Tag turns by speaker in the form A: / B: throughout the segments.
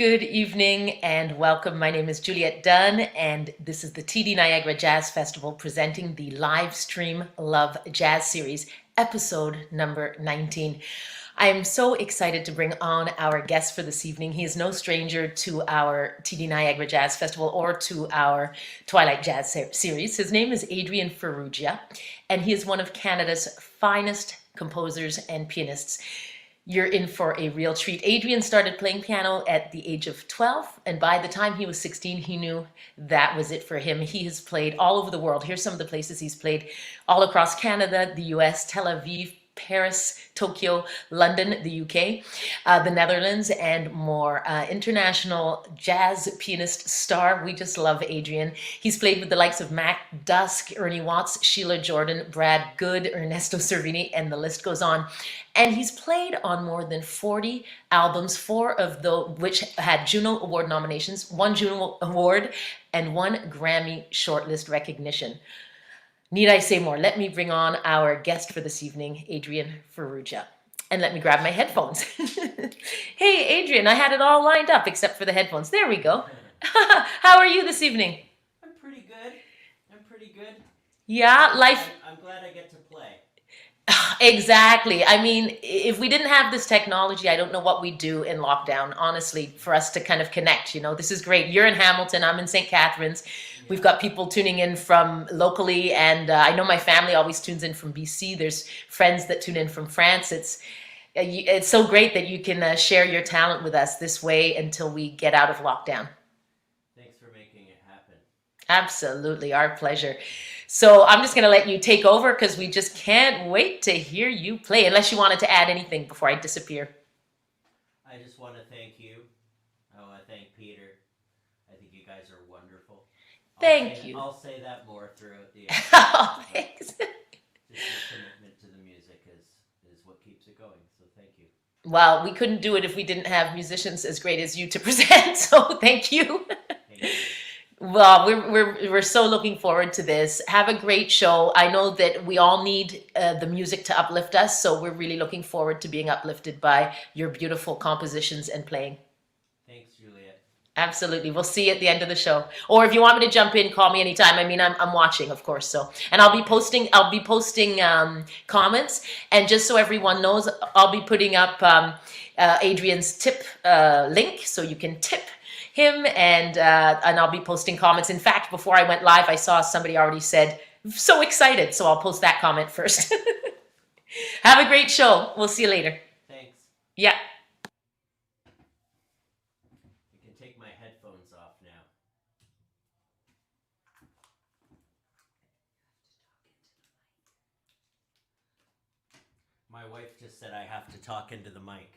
A: Good evening and welcome. My name is Juliet Dunn, and this is the TD Niagara Jazz Festival presenting the Livestream Love Jazz Series, episode number 19. I am so excited to bring on our guest for this evening. He is no stranger to our TD Niagara Jazz Festival or to our Twilight Jazz Series. His name is Adrean Farrugia, and he is one of Canada's finest composers and pianists. You're in for a real treat. Adrean started playing piano at the age of 12, and by the time he was 16, he knew that was it for him. He has played all over the world. Here's some of the places he's played: all across Canada, the US, Tel Aviv, Paris, Tokyo, London, the UK, the Netherlands, and more. International jazz pianist star. We just love Adrean. He's played with the likes of Mac Dusk, Ernie Watts, Sheila Jordan, Brad Good, Ernesto Cervini, and the list goes on. And he's played on more than 40 albums, four of which had Juno Award nominations, one Juno Award, and one Grammy shortlist recognition. Need I say more? Let me bring on our guest for this evening, Adrean Farrugia. And let me grab my headphones. Hey, Adrean, I had it all lined up except for the headphones. There we go. How are you this evening?
B: I'm pretty good.
A: Yeah, life.
B: I'm glad I get to play.
A: Exactly. I mean, if we didn't have this technology, I don't know what we'd do in lockdown, honestly, for us to kind of connect. This is great. You're in Hamilton, I'm in St. Catharines. We've got people tuning in from locally, and I know my family always tunes in from BC. There's friends that tune in from France. It's so great that you can share your talent with us this way until we get out of lockdown.
B: Thanks for making it happen.
A: Absolutely, our pleasure. So I'm just going to let you take over because we just can't wait to hear you play, unless you wanted to add anything before I disappear.
B: I just want to thank you. I want to thank Peter. I think you guys are wonderful.
A: Thank you.
B: I'll say that more throughout the
A: episode. Oh, thanks.
B: Just your commitment to the music is what keeps it going, so thank you.
A: Well, we couldn't do it if we didn't have musicians as great as you to present, so thank you.
B: Thank you.
A: Well, we're so looking forward to this. Have a great show. I know that we all need the music to uplift us, so we're really looking forward to being uplifted by your beautiful compositions and playing.
B: Thanks, Juliet.
A: Absolutely. We'll see you at the end of the show. Or if you want me to jump in, call me anytime. I mean, I'm watching, of course. So, and I'll be posting comments, and just so everyone knows, I'll be putting up Adrian's tip link, so you can tip him, and I'll be posting comments. In fact, before I went live, I saw somebody already said, so excited. So I'll post that comment first. Have a great show. We'll see you later.
B: Thanks.
A: Yeah.
B: You can take my headphones off now. My wife just said I have to talk into the mic.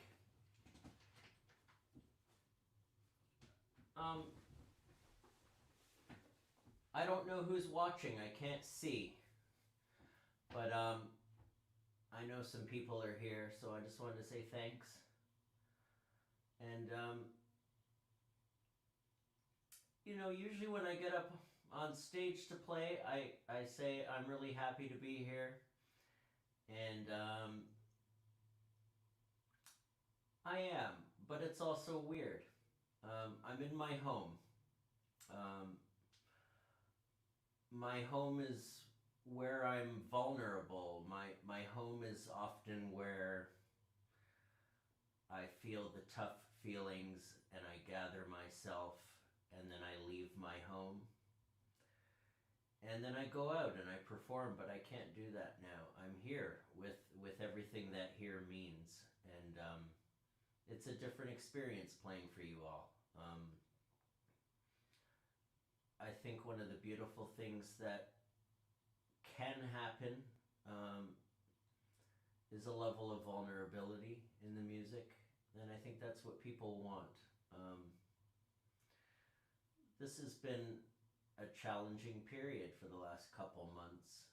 B: I don't know who's watching. I can't see. But I know some people are here, so I just wanted to say thanks. And usually when I get up on stage to play, I say I'm really happy to be here. And I am, but it's also weird. I'm in my home. My home is where I'm vulnerable. My home is often where I feel the tough feelings and I gather myself, and then I leave my home. And then I go out and I perform, but I can't do that now. I'm here with everything that here means. And it's a different experience playing for you all. I think one of the beautiful things that can happen is a level of vulnerability in the music, and I think that's what people want. This has been a challenging period for the last couple months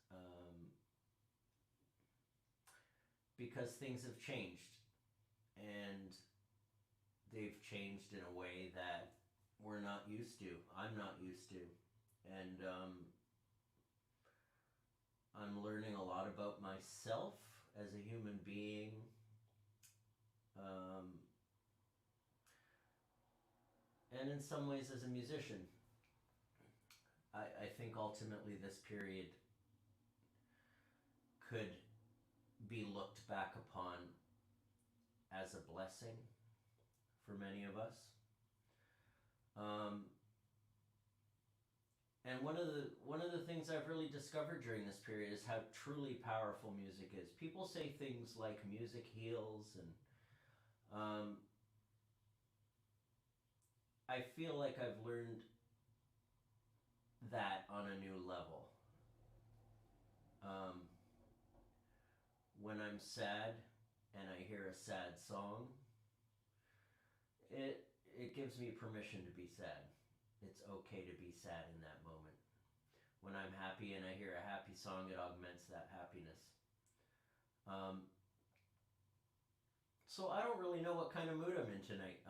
B: because things have changed, and they've changed in a way that we're not used to. I'm not used to. And I'm learning a lot about myself as a human being. and in some ways as a musician. I think ultimately this period could be looked back upon as a blessing for many of us. And one of the things I've really discovered during this period is how truly powerful music is. People say things like music heals, and I feel like I've learned that on a new level. When I'm sad and I hear a sad song, it gives me permission to be sad. It's okay to be sad in that moment. When I'm happy and I hear a happy song, it augments that happiness. So I don't really know what kind of mood I'm in tonight.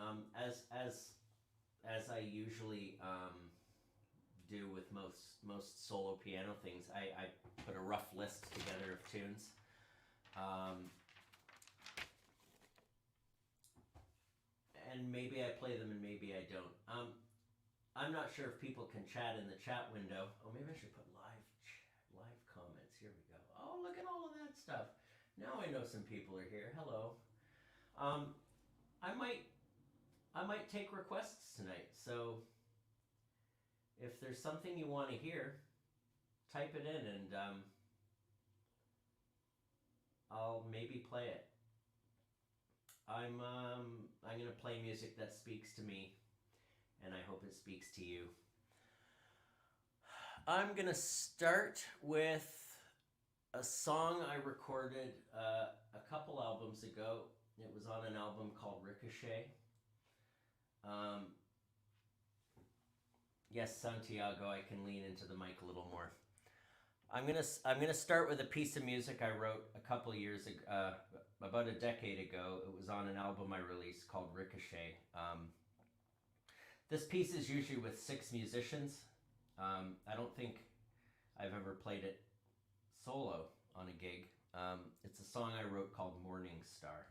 B: As I usually do with most solo piano things, I put a rough list together of tunes. And maybe I play them and maybe I don't. I'm not sure if people can chat in the chat window. Oh, maybe I should put live comments. Here we go. Oh, look at all of that stuff. Now I know some people are here. Hello. I might take requests tonight. So if there's something you want to hear, type it in and I'll maybe play it. I'm gonna play music that speaks to me, and I hope it speaks to you. I'm gonna start with a song I recorded a couple albums ago. It was on an album called Ricochet. Yes, Santiago, I can lean into the mic a little more. I'm gonna start with a piece of music I wrote a couple years ago, about a decade ago. It was on an album I released called Ricochet. This piece is usually with 6 musicians. I don't think I've ever played it solo on a gig. It's a song I wrote called Morningstar.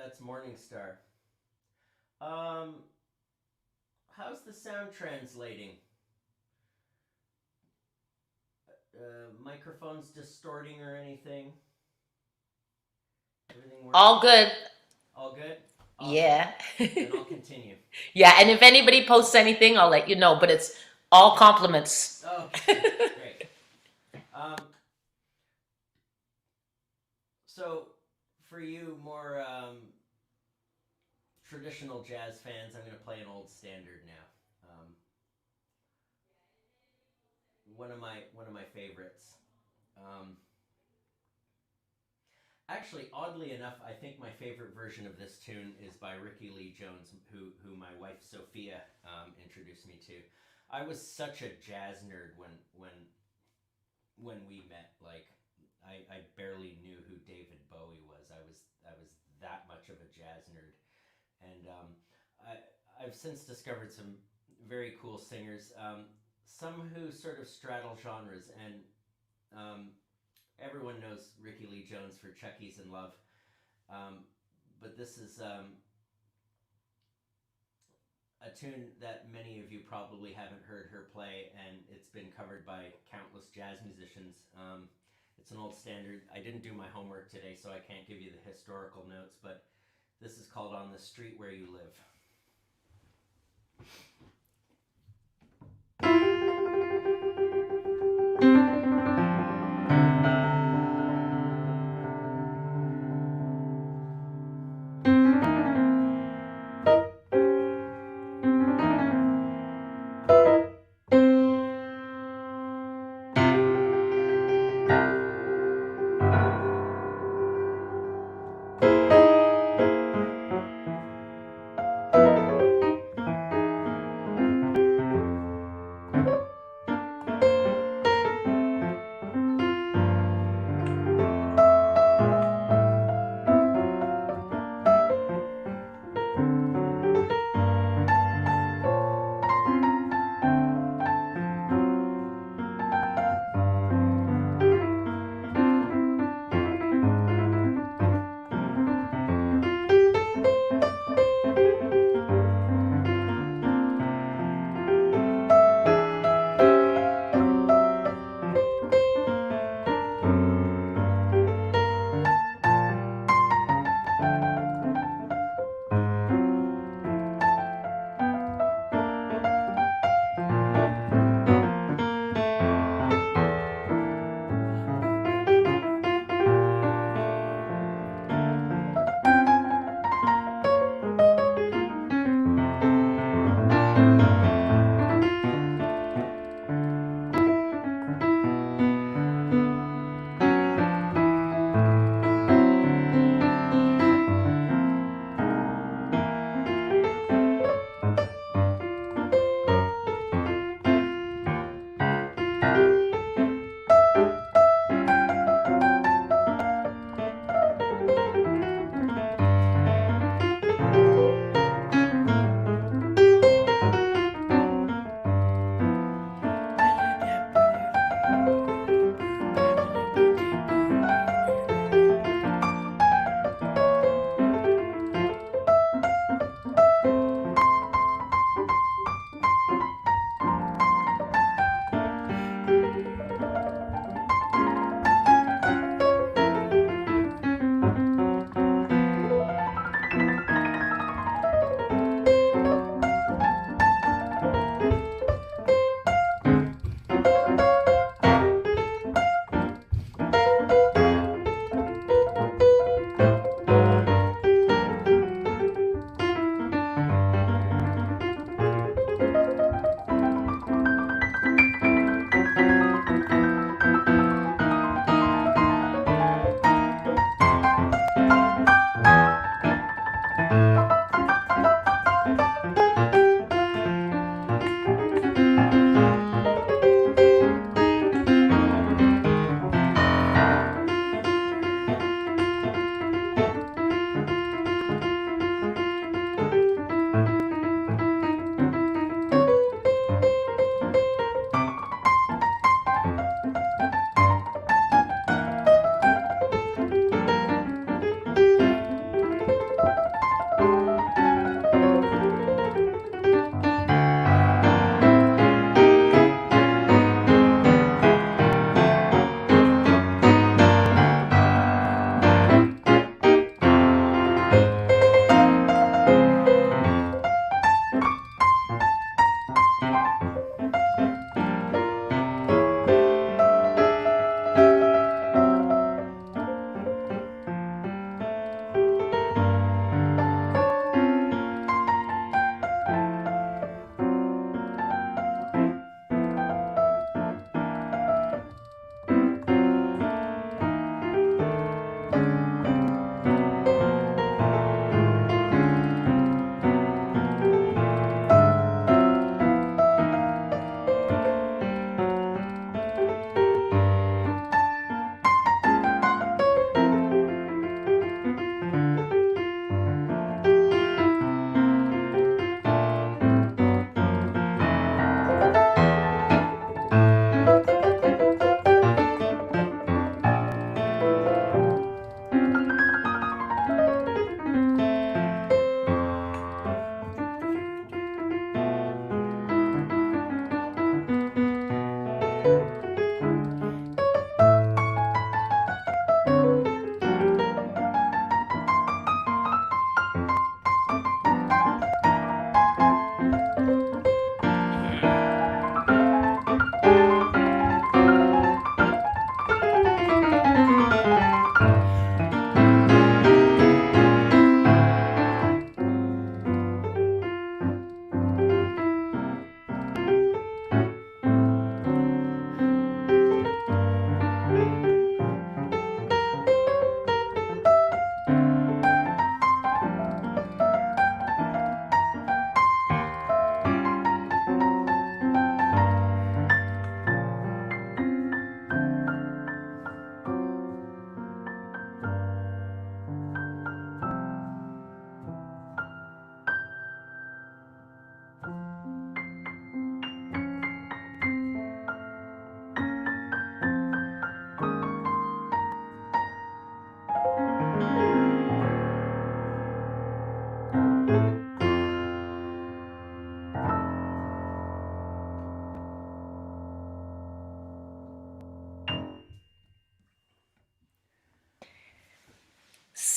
B: That's Morningstar. Um, how's the sound translating? Microphones distorting or anything? Everything working?
A: All good.
B: All good? Awesome.
A: Yeah.
B: Then I'll continue.
A: Yeah, and if anybody posts anything, I'll let you know, but it's all compliments.
B: Okay, great. So, for you more traditional jazz fans, I'm going to play an old standard now. One of my favorites. Um, Actually, oddly enough, I think my favorite version of this tune is by Ricky Lee Jones, who my wife Sophia introduced me to. I was such a jazz nerd when we met. Like, I barely knew who David Bowie was. I was that much of a jazz nerd, and I've since discovered some very cool singers. Some who sort of straddle genres, and um, everyone knows Ricky Lee Jones for Chucky's in Love. Um, but this is a tune that many of you probably haven't heard her play, and it's been covered by countless jazz musicians. It's an old standard. I didn't do my homework today, so I can't give you the historical notes, but this is called On the Street Where You Live.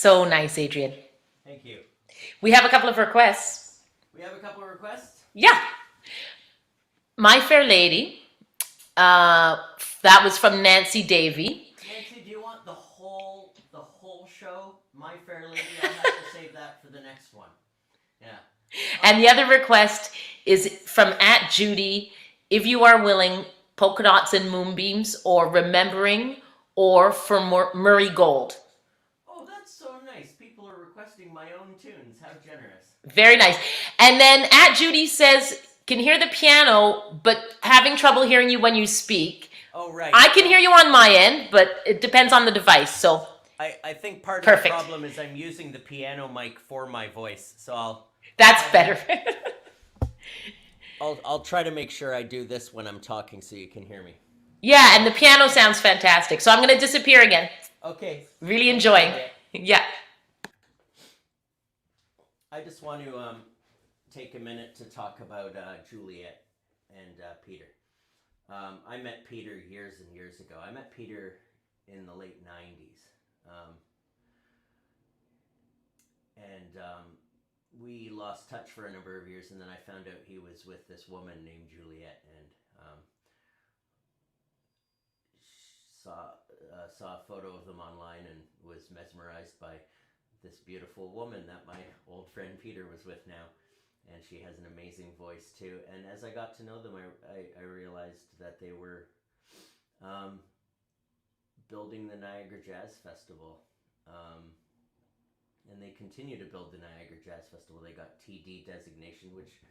A: So nice, Adrian.
B: Thank you.
A: We have a couple of requests.
B: We have a couple of requests?
A: Yeah. My Fair Lady. That was from Nancy Davy.
B: Nancy, do you want the whole show? My Fair Lady? I'll have to save that for the next one. Yeah.
A: And the other request is from @Judy. If you are willing, Polka-dots and Moonbeams, or Remembering, or for Murray Gold.
B: Oh, that's so nice. People are requesting my own tunes. How generous.
A: Very nice. And then @Judy says, can hear the piano, but having trouble hearing you when you speak.
B: Oh, right.
A: I can hear you on my end, but it depends on the device. So
B: I think part
A: Perfect.
B: of the problem is I'm using the piano mic for my voice, so
A: that's better.
B: I'll try to make sure I do this when I'm talking so you can hear me.
A: Yeah, and the piano sounds fantastic. So I'm going to disappear again.
B: Okay.
A: Really enjoying. Yeah.
B: I just want to take a minute to talk about Juliet and Peter. I met Peter years and years ago. I met Peter in the late 90s. We lost touch for a number of years, and then I found out he was with this woman named Juliet, and saw a photo of them online and was mesmerized by this beautiful woman that my old friend Peter was with now. And she has an amazing voice too. And as I got to know them, I realized that they were building the Niagara Jazz Festival. And they continue to build the Niagara Jazz Festival. They got TD designation, which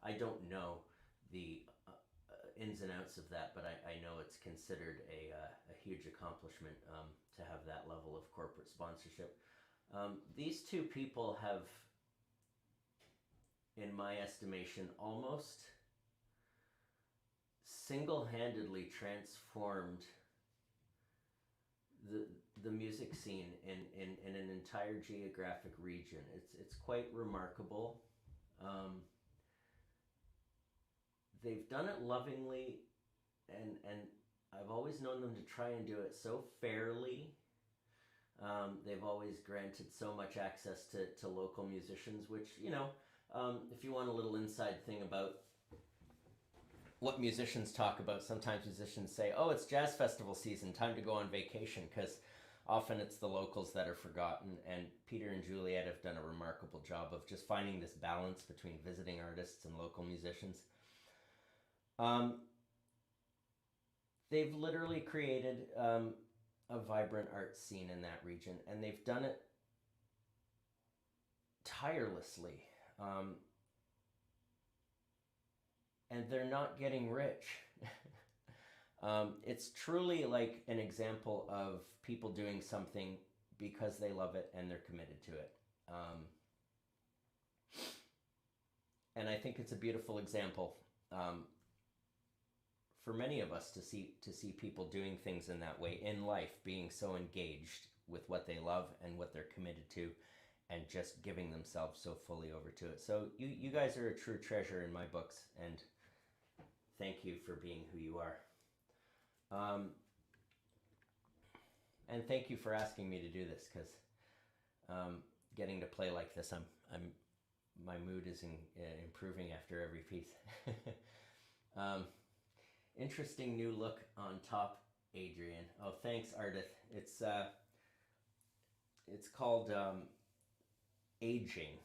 B: I don't know the ins and outs of that, but I know it's considered a huge accomplishment to have that level of corporate sponsorship. These two people have, in my estimation, almost single-handedly transformed the music scene in an entire geographic region. It's quite remarkable. They've done it lovingly, and I've always known them to try and do it so fairly. They've always granted so much access to local musicians, which, you know, if you want a little inside thing about what musicians talk about, sometimes musicians say, oh, it's jazz festival season, time to go on vacation, because often it's the locals that are forgotten, and Peter and Juliet have done a remarkable job of just finding this balance between visiting artists and local musicians. They've literally created a vibrant art scene in that region, and they've done it tirelessly. And they're not getting rich. It's truly like an example of people doing something because they love it and they're committed to it. And I think it's a beautiful example for many of us to see people doing things in that way in life, being so engaged with what they love and what they're committed to, and just giving themselves so fully over to it. So you guys are a true treasure in my books, and thank you for being who you are. And thank you for asking me to do this, because getting to play like this, my mood is improving after every piece. Interesting new look on top, Adrian. Oh, thanks, Ardith. It's called aging.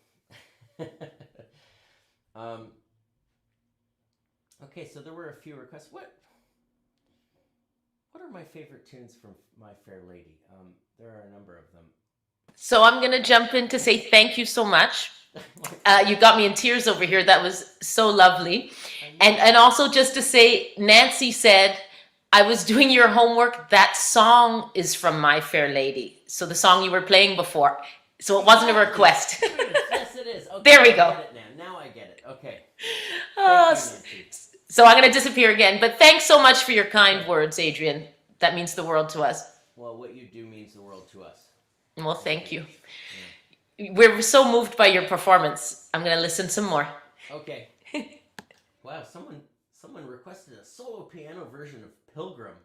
B: Okay, so there were a few requests. What are my favorite tunes from My Fair Lady? There are a number of them.
A: So I'm going to jump in to say thank you so much. You got me in tears over here. That was so lovely. And also just to say, Nancy said, I was doing your homework. That song is from My Fair Lady. So the song you were playing before. So it wasn't a request.
B: Yes, it is. Okay,
A: there we go.
B: I get it now I get it. Okay.
A: So I'm going to disappear again. But thanks so much for your kind words, Adrian. That means the world to us.
B: Well, what you do means the world to us.
A: Well, thank you. Yeah. We're so moved by your performance. I'm going to listen some more.
B: Okay. Wow, someone requested a solo piano version of Pilgrim.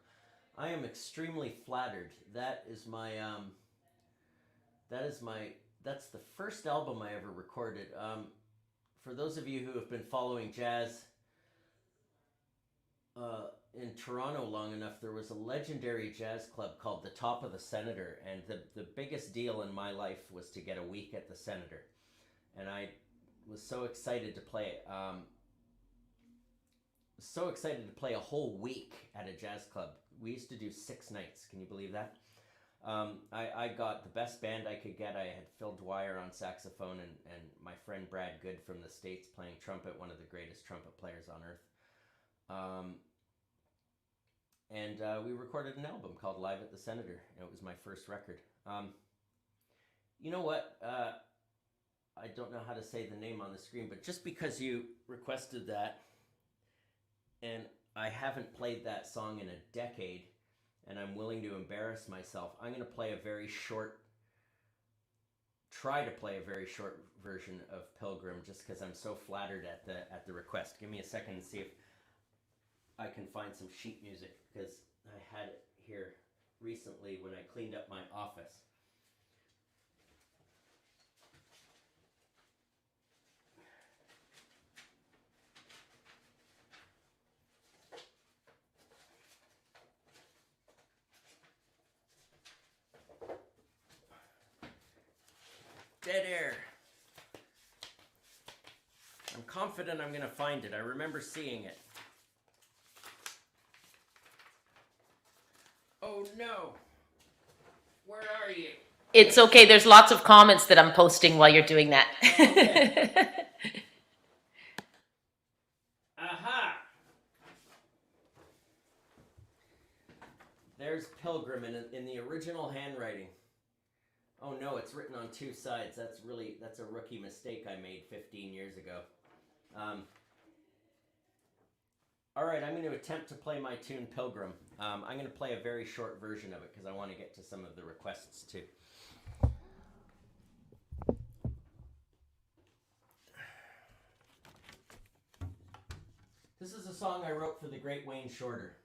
B: I am extremely flattered. That is my that's the first album I ever recorded. For those of you who have been following jazz in Toronto long enough, there was a legendary jazz club called the Top of the Senator, and the biggest deal in my life was to get a week at the Senator, and I was so excited to play it. So excited to play a whole week at a jazz club. We used to do 6 nights. Can you believe that? I got the best band I could get. I had Phil Dwyer on saxophone and my friend Brad Good from the States playing trumpet, one of the greatest trumpet players on earth. And we recorded an album called Live at the Senator, and it was my first record. You know what? I don't know how to say the name on the screen, but just because you requested that, and I haven't played that song in a decade, and I'm willing to embarrass myself, I'm going to try to play a very short version of Pilgrim, just because I'm so flattered at the request. Give me a second and see if I can find some sheet music, because I had it here recently when I cleaned up my office. Dead air. I'm confident I'm going to find it. I remember seeing it. Oh no. Where are you?
A: It's okay. There's lots of comments that I'm posting while you're doing that.
B: Okay. Aha! There's Pilgrim in the original handwriting. Oh no, it's written on 2 sides. That's a rookie mistake I made 15 years ago. All right, I'm going to attempt to play my tune Pilgrim. I'm going to play a very short version of it because I want to get to some of the requests too. This is a song I wrote for the great Wayne Shorter.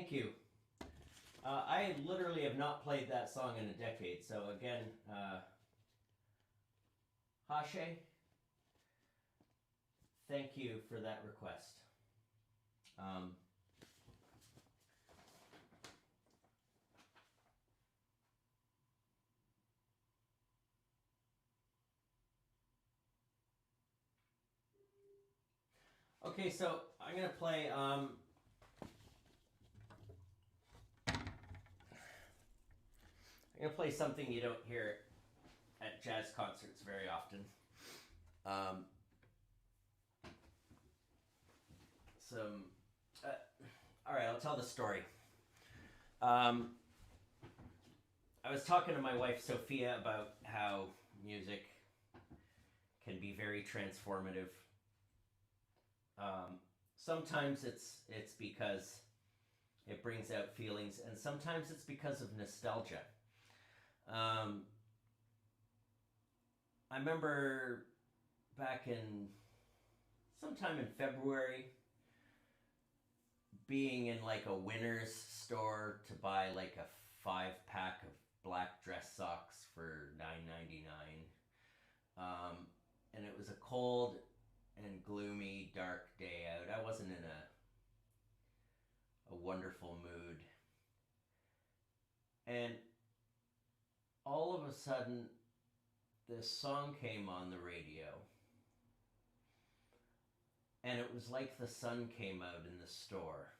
B: thank you. I literally have not played that song in a decade, so again, Hashe, thank you for that request. Okay, so I'm gonna play something you don't hear at jazz concerts very often. All right, I'll tell the story. I was talking to my wife Sophia about how music can be very transformative. Sometimes it's because it brings out feelings, and sometimes it's because of nostalgia. I remember back in sometime in February being in like a Winners store to buy like a 5-pack of black dress socks for $9.99. And it was a cold and gloomy, dark day out. I wasn't in a wonderful mood. And all of a sudden, this song came on the radio. And it was like the sun came out in the store.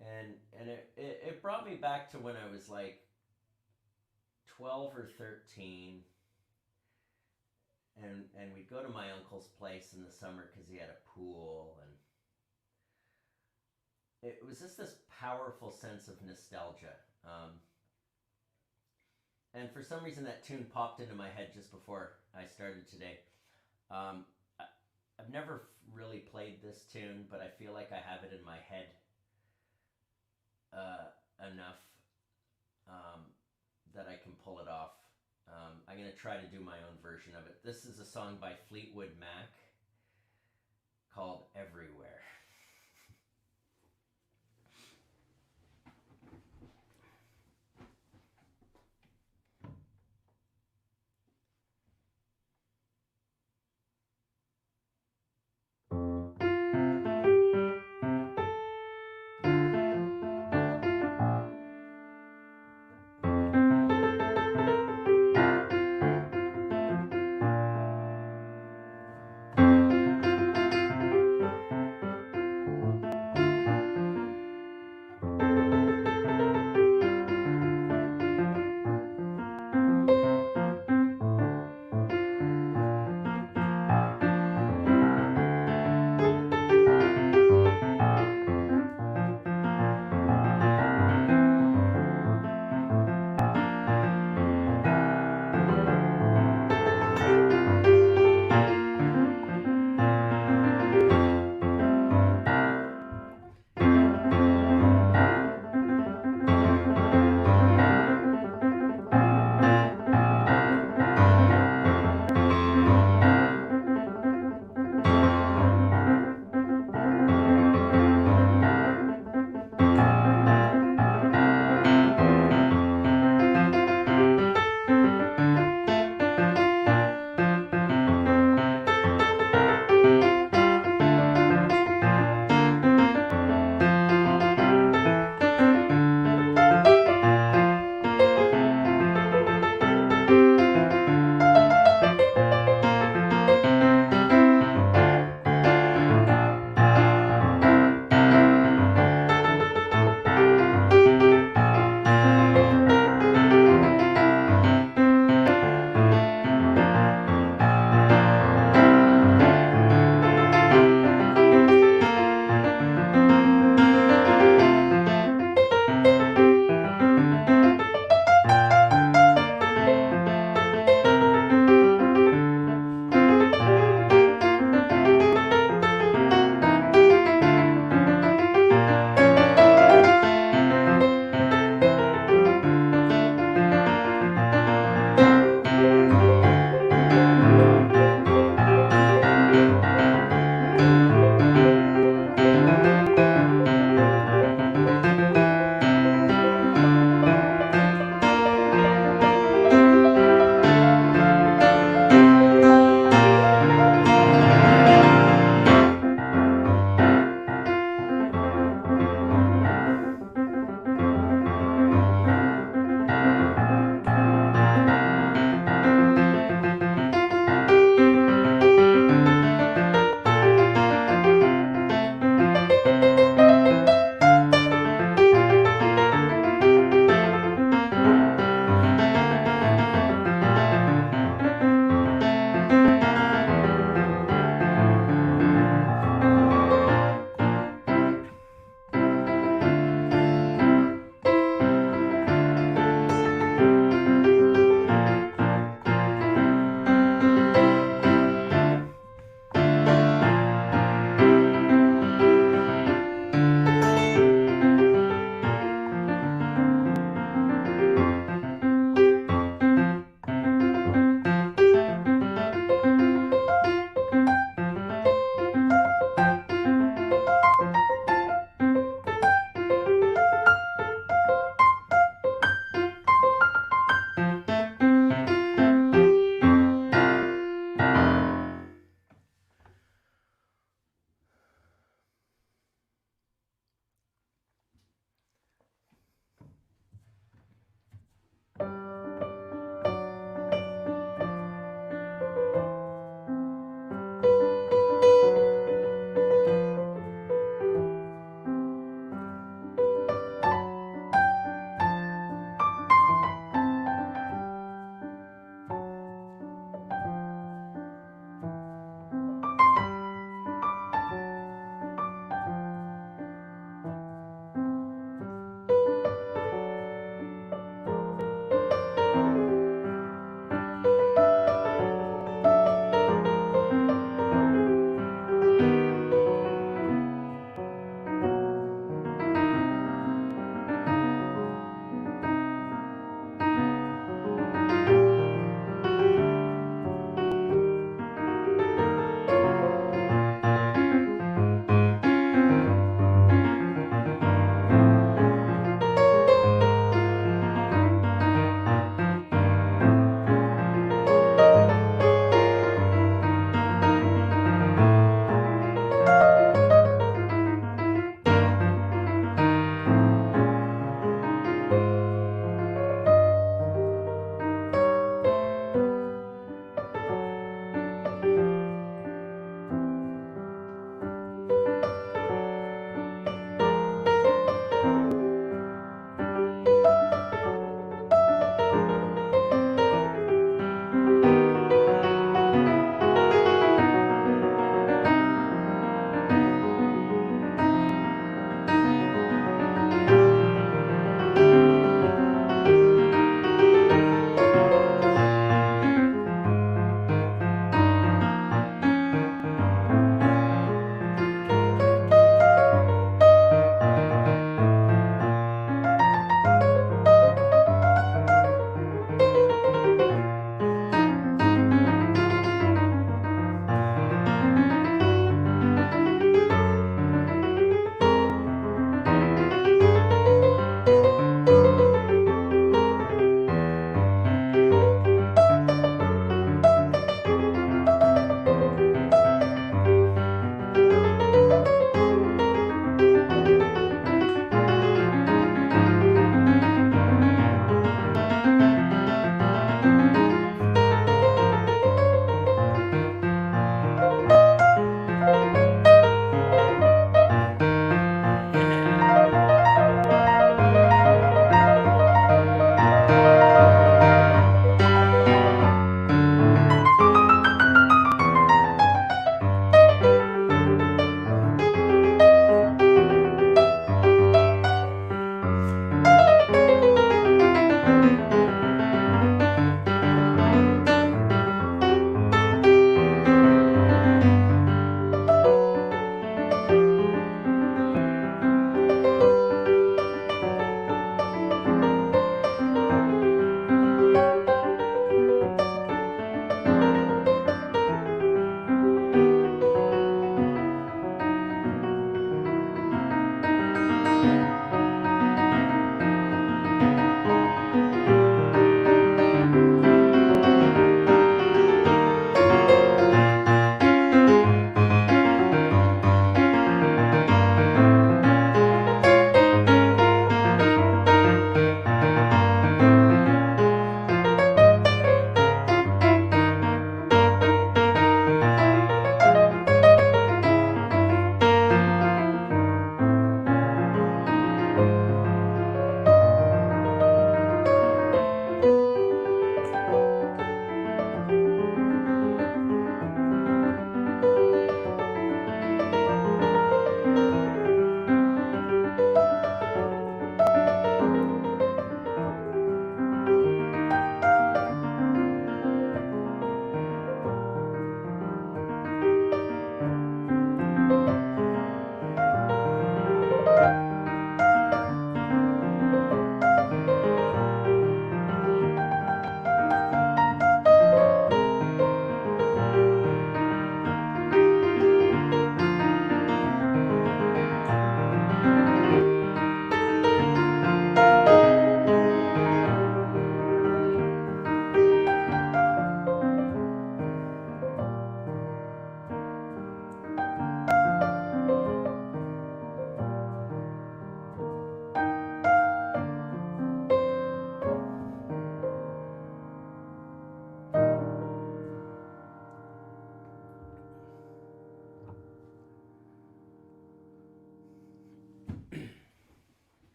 B: And it brought me back to when I was like 12 or 13. And we'd go to my uncle's place in the summer because he had a pool. And it was just this powerful sense of nostalgia. And for some reason that tune popped into my head just before I started today. I've never really played this tune, but I feel like I have it in my head enough that I can pull it off. I'm going to try to do my own version of it. This is a song by Fleetwood Mac called Everywhere.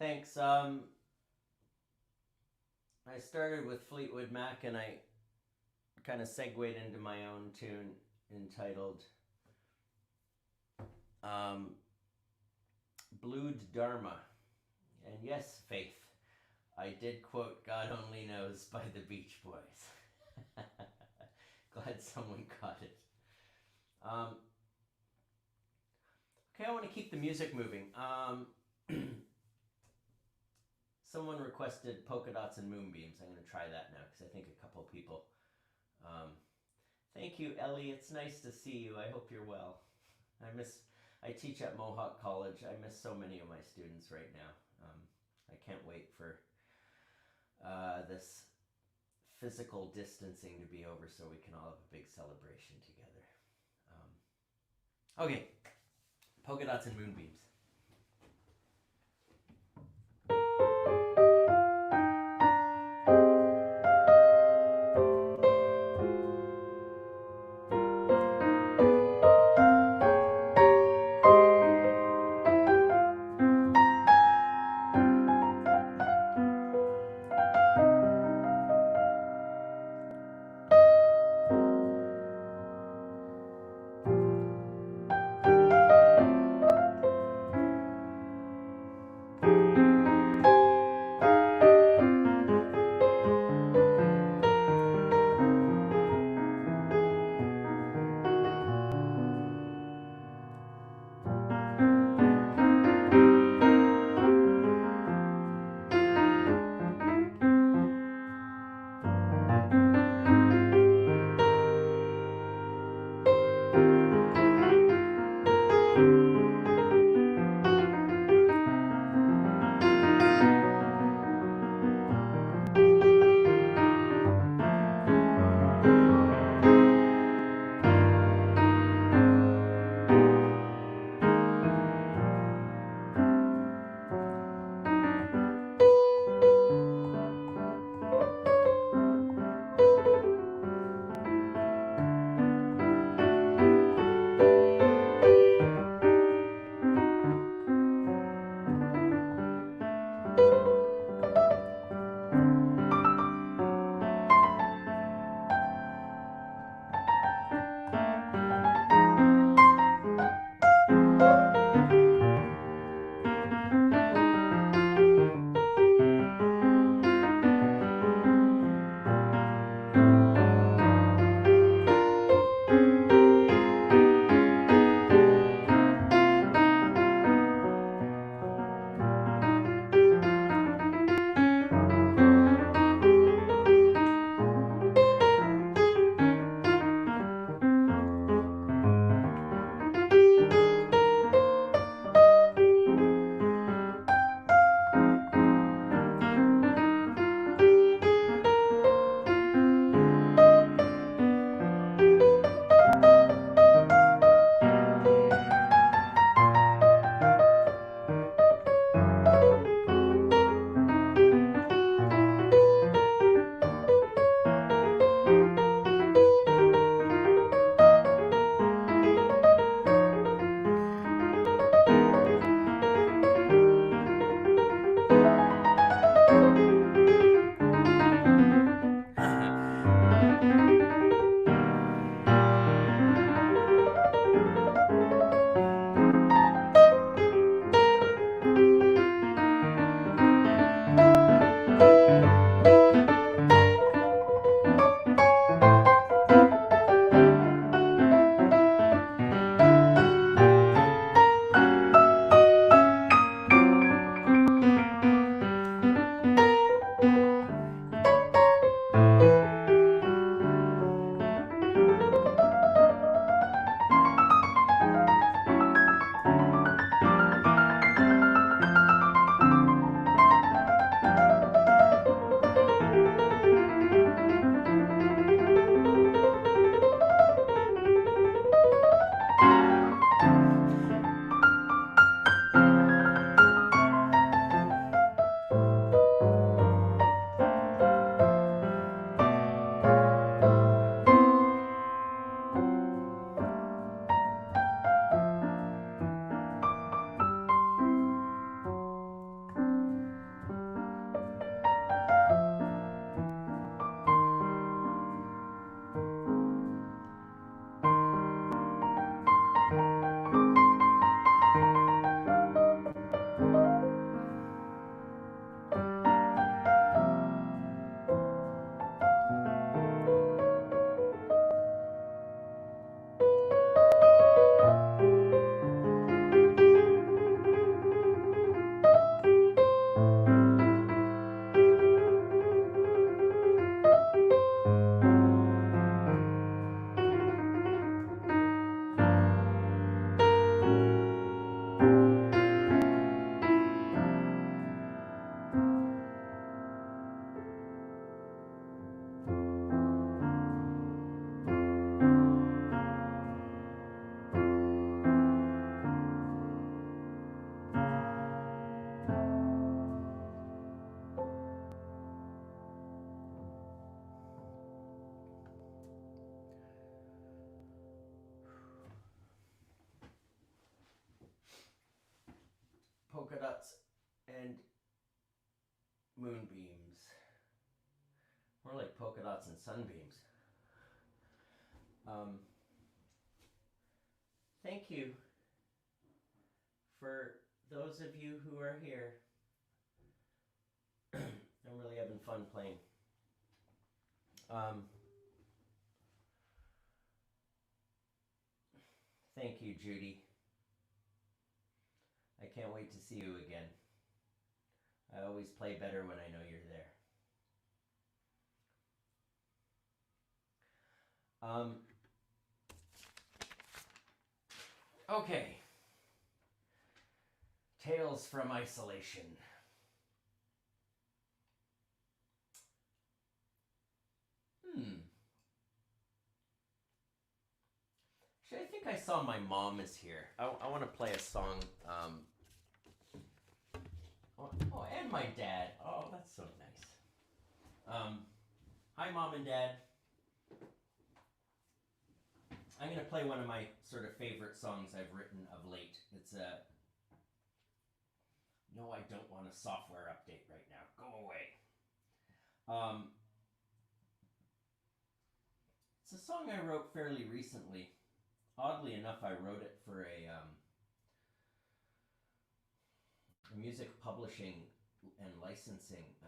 B: Thanks. I started with Fleetwood Mac and I kind of segued into my own tune entitled Blued Dharma. And yes, Faith, I did quote God Only Knows by the Beach Boys. Glad someone caught it. Okay, I want to keep the music moving. Someone requested Polka-dots and moonbeams. I'm going to try that now because I think a couple people. Thank you, Ellie. It's nice to see you. I hope you're well. I teach at Mohawk College. I miss so many of my students right now. I can't wait for this physical distancing to be over so we can all have a big celebration together. Okay, polka dots and moonbeams. polka-dots and sunbeams. Thank you for those of you who are here. I'm really having fun playing. Thank you, Judy. I can't wait to see you again. I always play better when I know you're there. Okay. Tales from Isolation. Actually, I think I saw my mom is here. I want to play a song. Oh, and my dad. Oh, that's so nice. Hi, Mom and Dad. I'm going to play one of my sort of favorite songs I've written of late. It's a... No, I don't want a software update right now. Go away. It's a song I wrote fairly recently. Oddly enough, I wrote it for a music publishing and licensing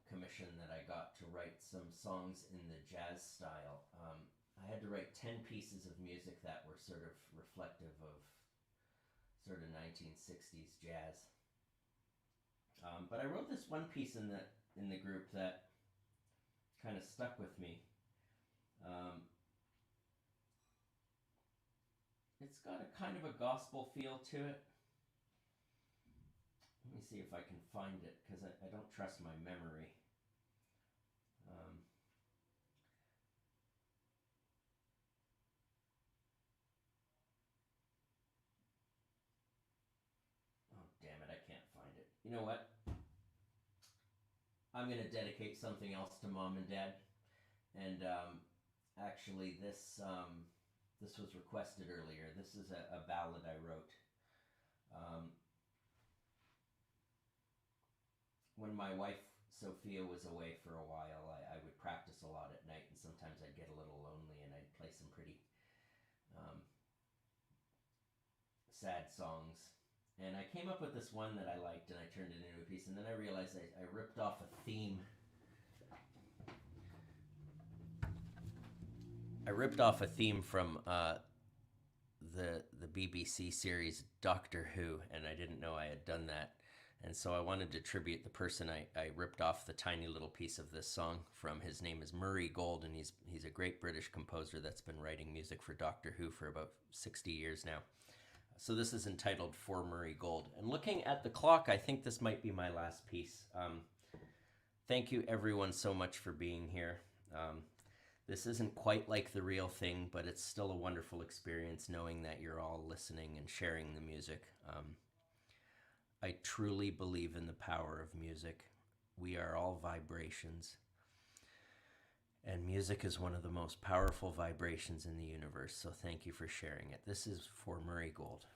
B: commission that I got to write some songs in the jazz style. I had to write 10 pieces of music that were sort of reflective of sort of 1960s jazz. But I wrote this one piece in the group that kind of stuck with me. It's got a kind of a gospel feel to it. Let me see if I can find it, because I don't trust my memory. Oh, damn it, I can't find it. You know what? I'm going to dedicate something else to Mom and Dad. And actually, this was requested earlier. This is a ballad I wrote. When my wife Sophia was away for a while, I would practice a lot at night, and sometimes I'd get a little lonely, and I'd play some pretty sad songs. And I came up with this one that I liked, and I turned it into a piece, and then I realized I ripped off a theme. I ripped off a theme from the BBC series Doctor Who, and I didn't know I had done that. And so I wanted to tribute the person I ripped off the tiny little piece of this song from. His name is Murray Gold, and he's a great British composer that's been writing music for Doctor Who for about 60 years now. So this is entitled For Murray Gold. And looking at the clock, I think this might be my last piece. Thank you everyone so much for being here. This isn't quite like the real thing, but it's still a wonderful experience knowing that you're all listening and sharing the music. I truly believe in the power of music. We are all vibrations. And music is one of the most powerful vibrations in the universe, so thank you for sharing it. This is For Murray Gold.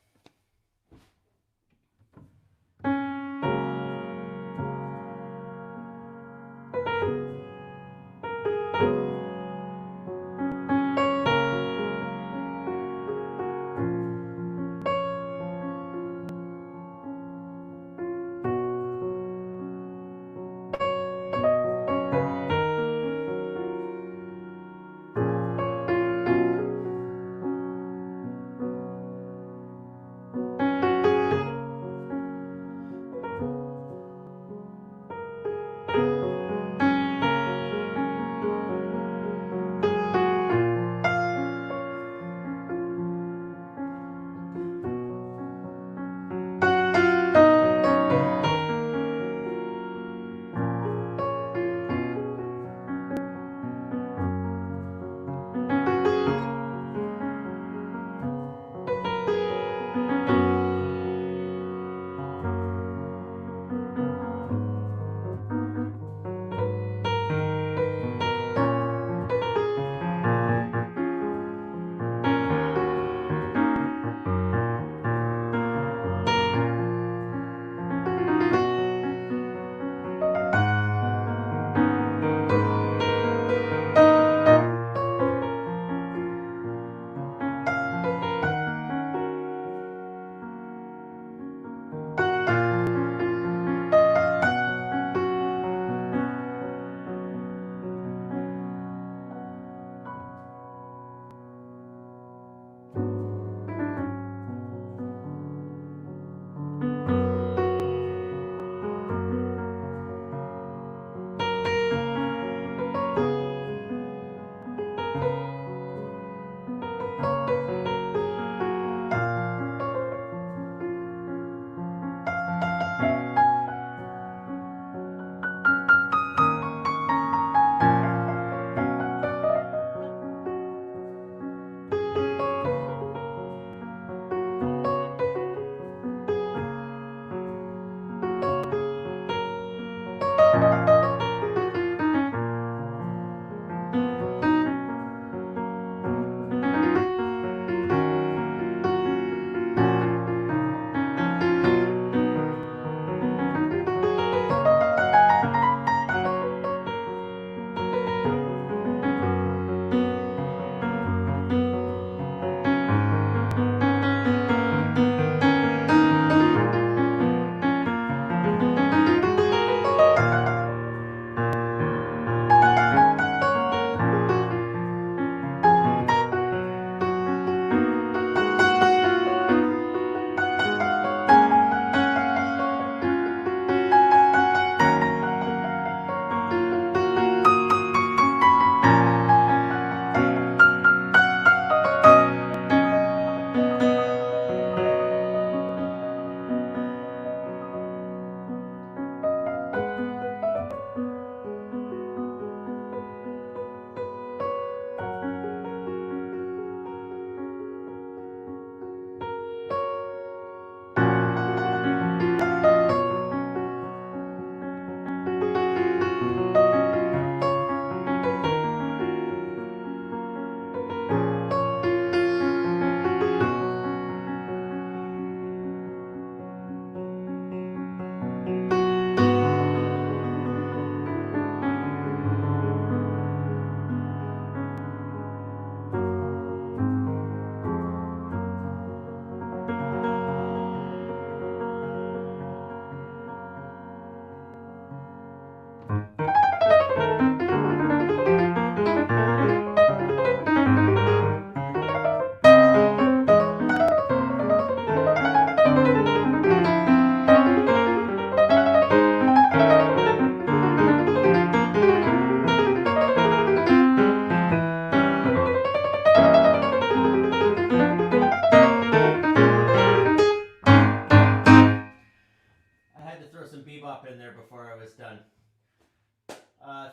B: before I was done.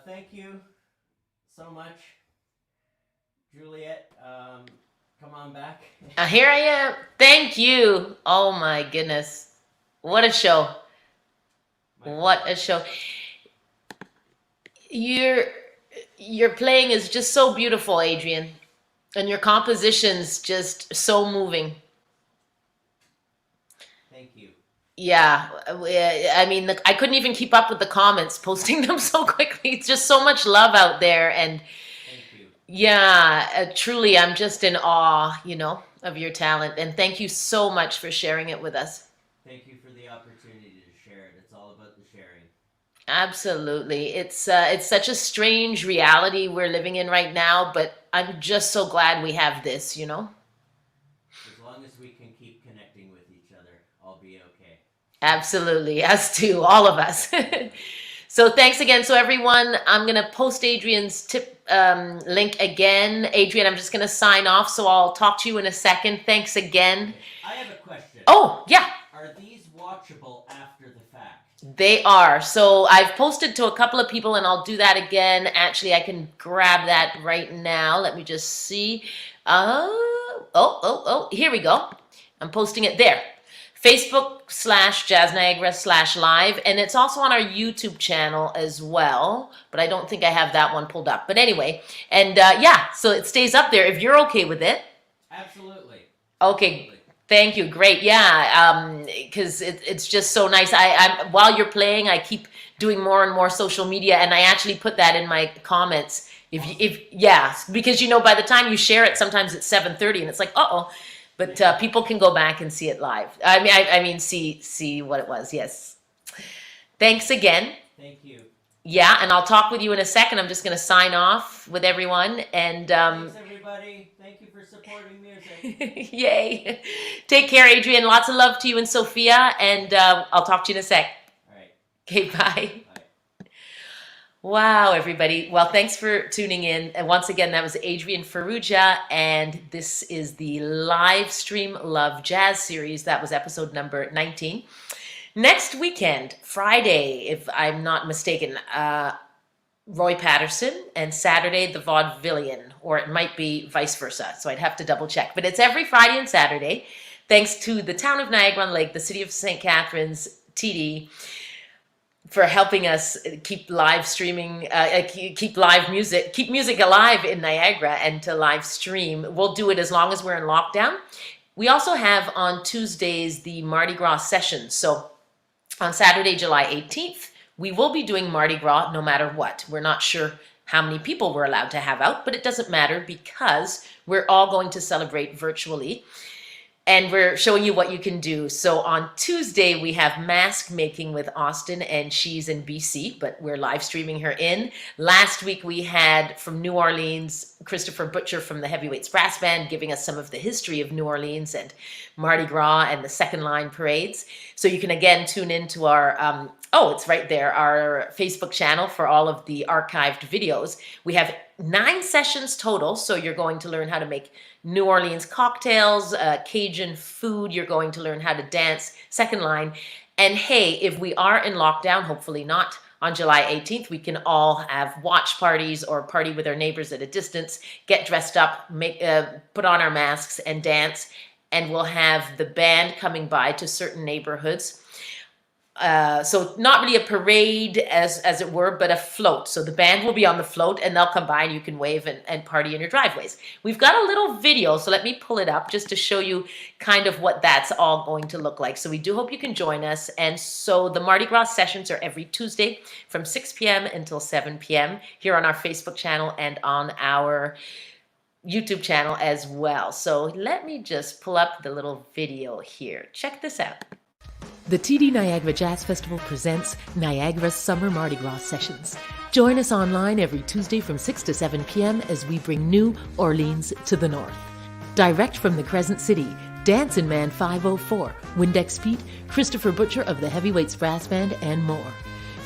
B: Thank you so much, Juliet. Come on back.
A: Here I am. Thank you. Oh my goodness. What a show. What a show. Your playing is just so beautiful, Adrian. And your composition's just so moving.
B: Thank you.
A: Yeah, I mean, I couldn't even keep up with the comments, posting them so quickly. It's just so much love out there. And
B: thank you.
A: Yeah, truly, I'm just in awe, you know, of your talent. And thank you so much for sharing it with us.
B: Thank you for the opportunity to share it. It's all about the sharing.
A: Absolutely. It's such a strange reality we're living in right now, but I'm just so glad we have this, you know?
B: As long as we can keep connecting with each other, I'll be okay.
A: Absolutely. Us too, all of us. So thanks again. So everyone, I'm going to post Adrian's tip link again. Adrian, I'm just going to sign off, so I'll talk to you in a second. Thanks again.
B: I have a question.
A: Oh, yeah.
B: Are these watchable after the fact?
A: They are. So I've posted to a couple of people, and I'll do that again. Actually, I can grab that right now. Let me just see. Here we go. I'm posting it there. Facebook.com/JazzNiagara/live. And it's also on our YouTube channel as well. But I don't think I have that one pulled up. But anyway, and yeah, so it stays up there if you're okay with it.
B: Absolutely.
A: Okay.
B: Absolutely.
A: Thank you. Great. Yeah. Because it's just so nice. I while you're playing, I keep doing more and more social media, and I actually put that in my comments. Yeah, because you know, by the time you share it, sometimes it's 7:30, and it's like, uh-oh. But people can go back and see it live. I mean, see what it was. Yes. Thanks again.
B: Thank you.
A: Yeah, and I'll talk with you in a second. I'm just going to sign off with everyone. And
B: thanks, everybody. Thank you for supporting music.
A: Yay. Take care, Adrian. Lots of love to you and Sophia. And I'll talk to you in a sec.
B: All right.
A: Okay, bye.
B: Bye.
A: Wow, everybody. Well, thanks for tuning in. And once again, that was Adrean Farrugia, and this is the live stream Love Jazz series. That was episode number 19. Next weekend, Friday, if I'm not mistaken, Roy Patterson, and Saturday, the Vaudevillian, or it might be vice versa. So I'd have to double check. But it's every Friday and Saturday, thanks to the town of Niagara-on-Lake, the city of St. Catharines, TD, for helping us keep live streaming, keep music alive in Niagara, and to live stream. We'll do it as long as we're in lockdown. We also have on Tuesdays the Mardi Gras sessions. So on Saturday, July 18th, we will be doing Mardi Gras no matter what. We're not sure how many people we're allowed to have out, but it doesn't matter because we're all going to celebrate virtually. And we're showing you what you can do. So on Tuesday, we have mask making with Austin, and she's in BC, but we're live streaming her in. Last week, we had from New Orleans, Christopher Butcher from the Heavyweights Brass Band, giving us some of the history of New Orleans and Mardi Gras and the second line parades. So you can again tune into our, it's right there, our Facebook channel for all of the archived videos. We have 9 sessions total, so you're going to learn how to make New Orleans cocktails, Cajun food. You're going to learn how to dance, second line. And hey, if we are in lockdown, hopefully not, on July 18th, we can all have watch parties or party with our neighbors at a distance, get dressed up, put on our masks and dance. And we'll have the band coming by to certain neighborhoods. So not really a parade as it were, but a float. So the band will be on the float, and they'll come by and you can wave and party in your driveways. We've got a little video, so let me pull it up just to show you kind of what that's all going to look like. So we do hope you can join us. And so the Mardi Gras sessions are every Tuesday from 6 p.m. until 7 p.m. here on our Facebook channel and on our YouTube channel as well. So let me just pull up the little video here. Check this out. The TD Niagara Jazz Festival presents Niagara Summer Mardi Gras Sessions. Join us online every Tuesday from 6 to 7 p.m. as we bring New Orleans to the north. Direct from the Crescent City, Dancin' Man 504, Windex Pete, Christopher Butcher of the Heavyweights Brass Band, and more.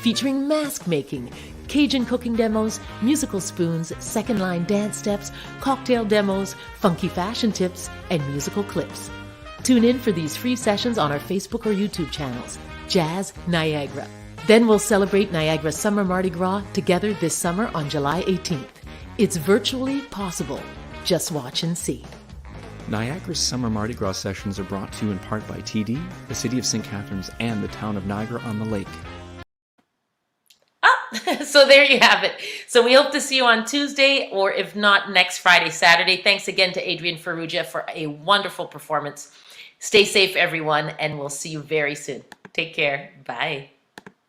A: Featuring mask making, Cajun cooking demos, musical spoons, second line dance steps, cocktail demos, funky fashion tips, and musical clips. Tune in for these free sessions on our Facebook or YouTube channels. Jazz Niagara. Then we'll celebrate Niagara Summer Mardi Gras together this summer on July 18th. It's virtually possible. Just watch and see.
C: Niagara's Summer Mardi Gras sessions are brought to you in part by TD, the City of St. Catharines, and the town of Niagara-on-the-Lake.
A: So there you have it. So we hope to see you on Tuesday, or if not, next Friday, Saturday. Thanks again to Adrean Farrugia for a wonderful performance. Stay safe, everyone, and we'll see you very soon. Take care. Bye.